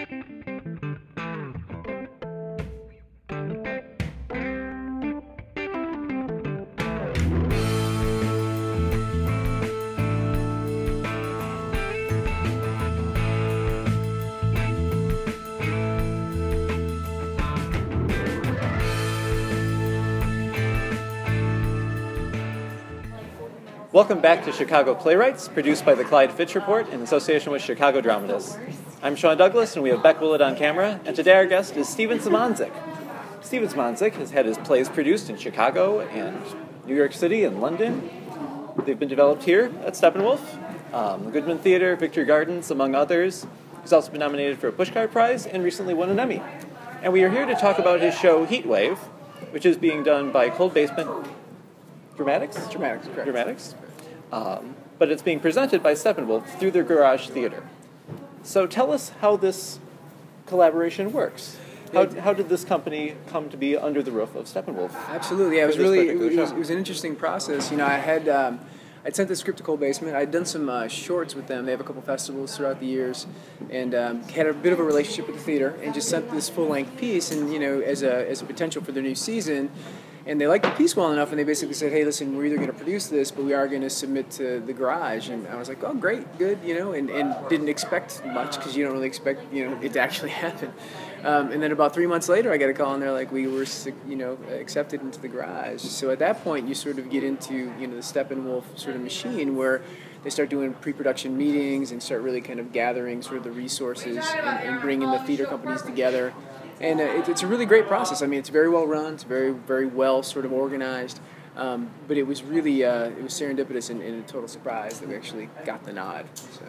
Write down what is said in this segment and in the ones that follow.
Welcome back to Chicago Playwrights, produced by the CLYDE FITCH Report in association with Chicago Dramatists. I'm Sean Douglas, and we have Beck Willett on camera, and today our guest is Simoncic. Simoncic has had his plays produced in Chicago and New York City and London. They've been developed here at Steppenwolf, the Goodman Theater, Victory Gardens, among others. He's also been nominated for a Pushcart Prize and recently won an Emmy. And we are here to talk about his show Heatwave, which is being done by Cold Basement Dramatics? Dramatics. But it's being presented by Steppenwolf through their Garage Theater. So tell us how this collaboration works. How did this company come to be under the roof of Steppenwolf? Absolutely, yeah, it was an interesting process. You know, I'd sent the script to Cold Basement. I'd done some shorts with them. They have a couple festivals throughout the years, and had a bit of a relationship with the theater, and just sent this full-length piece, and as a potential for their new season. And they liked the piece well enough, and they basically said, hey, listen, we're either going to produce this, but we are going to submit to the Garage. And I was like, oh, great, good, and didn't expect much, because you don't really expect, it to actually happen. And then about 3 months later, I got a call, and they're like, we were, accepted into the Garage. So at that point, you sort of get into, the Steppenwolf sort of machine, where they start doing pre-production meetings and start really kind of gathering sort of the resources and bringing the theater companies together. And it's a really great process. I mean, it's very well run. It's very, very well sort of organized. But it was really it was serendipitous and a total surprise that we actually got the nod. So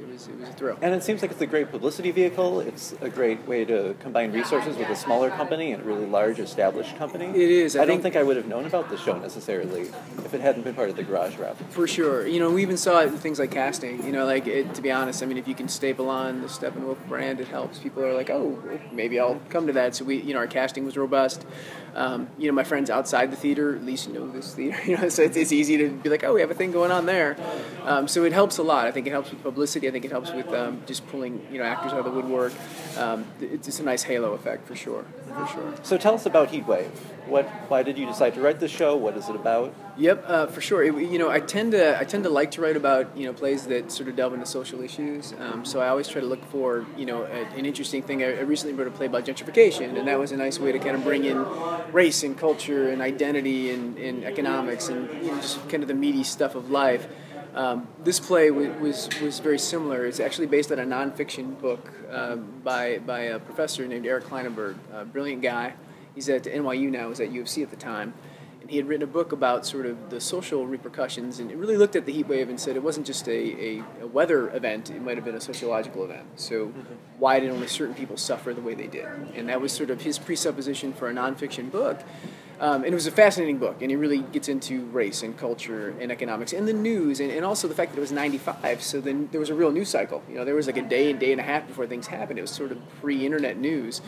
it was a thrill. And it seems like it's a great publicity vehicle. It's a great way to combine resources with a smaller company and a really large established company. It is. I don't think I would have known about the show necessarily if it hadn't been part of the Garage rep. For sure. We even saw it in things like casting. To be honest, I mean, if you can staple on the Steppenwolf brand, it helps. People are like, oh, maybe I'll come to that. So our casting was robust. My friends outside the theater at least know this theater. So it's easy to be like, oh, we have a thing going on there. So it helps a lot. I think it helps with publicity. I think it helps with just pulling actors out of the woodwork. It's just a nice halo effect for sure. So tell us about Heatwave. Why did you decide to write this show? What is it about? Yep, for sure. I tend to like to write about plays that sort of delve into social issues. So I always try to look for an interesting thing. I recently wrote a play about gentrification, and that was a nice way to kind of bring in race and culture and identity and economics and just kind of the meaty stuff of life. This play was very similar. It's actually based on a nonfiction book by a professor named Eric Kleineberg, a brilliant guy. He's at NYU now, was at U of C at the time. And he had written a book about sort of the social repercussions, and it really looked at the heat wave and said it wasn't just a weather event, it might have been a sociological event. So why did only certain people suffer the way they did? And that was sort of his presupposition for a nonfiction book. And it was a fascinating book, and it really gets into race and culture and economics and the news, and also the fact that it was 95, so then there was a real news cycle. There was like a day and a half before things happened. It was sort of pre-internet news.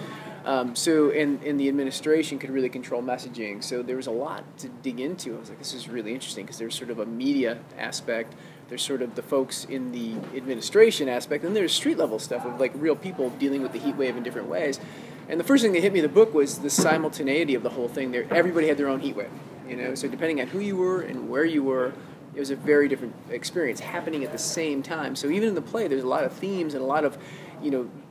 And the administration could really control messaging, so there was a lot to dig into. I was like, this is really interesting, because there's sort of a media aspect, there's sort of the folks in the administration aspect, and there's street-level stuff of like real people dealing with the heat wave in different ways. And the first thing that hit me in the book was the simultaneity of the whole thing. Everybody had their own heat wave, so depending on who you were and where you were, it was a very different experience happening at the same time. So even in the play, there's a lot of themes and a lot of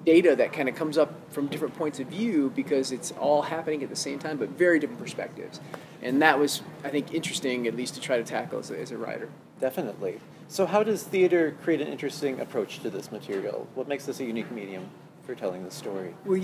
data that kind of comes up from different points of view, because it's all happening at the same time, but very different perspectives. And that was, I think, interesting, at least to try to tackle as a writer. Definitely. So how does theater create an interesting approach to this material? What makes this a unique medium for telling the story? Well,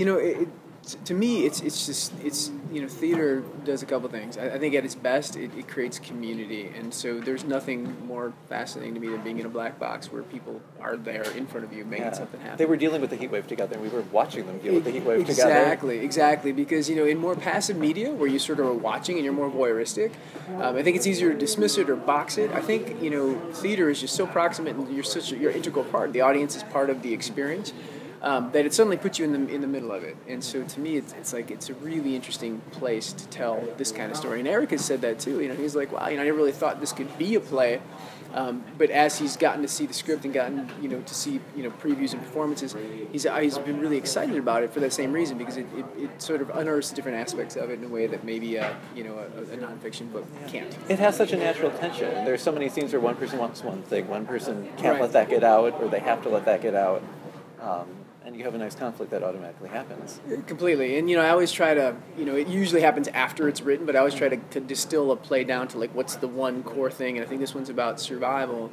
to me, it's theater does a couple things. I think at its best, it creates community, and so there's nothing more fascinating to me than being in a black box where people are there in front of you making something happen. They were dealing with the heat wave together, and we were watching them deal with the heat wave together. Exactly, because in more passive media where you sort of are watching and you're more voyeuristic, I think it's easier to dismiss it or box it. I think theater is just so proximate, and you're an integral part. The audience is part of the experience. That it suddenly puts you in the middle of it. And so to me, it's a really interesting place to tell this kind of story. And Eric has said that too. He's like, wow, I never really thought this could be a play. But as he's gotten to see the script and gotten to see previews and performances, he's been really excited about it for that same reason, because it sort of unearths different aspects of it in a way that maybe a nonfiction book can't. It has such a natural tension. There's so many scenes where one person wants one thing, one person can't Right. let that get out, or they have to let that get out. And you have a nice conflict that automatically happens. Completely. And, I always try to, it usually happens after it's written, but I always try to distill a play down to, like, what's the one core thing. And I think this one's about survival.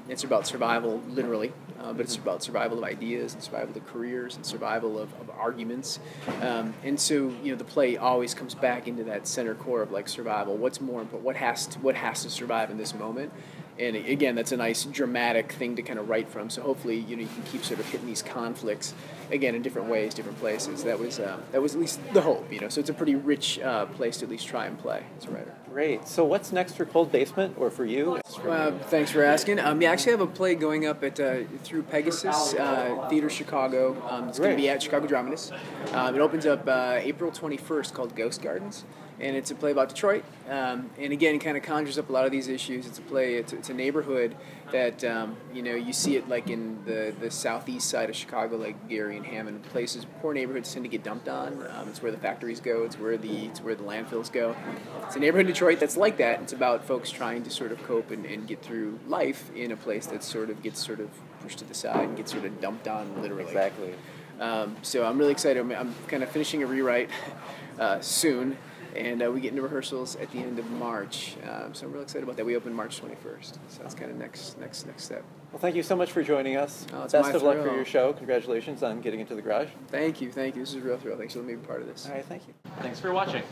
It's about survival, literally, but it's about survival of ideas and survival of careers and survival of arguments. And so, the play always comes back into that center core of, like, survival. What's more important? What has to survive in this moment? And again, that's a nice dramatic thing to kind of write from. So hopefully, you can keep sort of hitting these conflicts again in different ways, different places. That was at least the hope. So it's a pretty rich place to at least try and play as a writer. Great. So what's next for Cold Basement, or for you? Thanks for asking. I actually have a play going up at through Pegasus Theater Chicago. It's going to be at Chicago Dramatists. It opens up April 21st, called Ghost Gardens. And it's a play about Detroit, and again, it kind of conjures up a lot of these issues. It's a play. It's a neighborhood that you see it like in the southeast side of Chicago, like Gary and Hammond, places poor neighborhoods tend to get dumped on. It's where the factories go. It's where the landfills go. It's a neighborhood in Detroit that's like that. It's about folks trying to sort of cope and get through life in a place that gets pushed to the side and gets sort of dumped on, literally. Exactly. So I'm really excited. I'm kind of finishing a rewrite soon. And we get into rehearsals at the end of March, so I'm really excited about that. We open March 21st, so that's kind of next step. Well, thank you so much for joining us. Oh, it's Best my of luck for thrill. your show. Congratulations on getting into the garage. Thank you. This is a real thrill. Thanks for letting me be part of this. All right, thank you. Thanks for watching.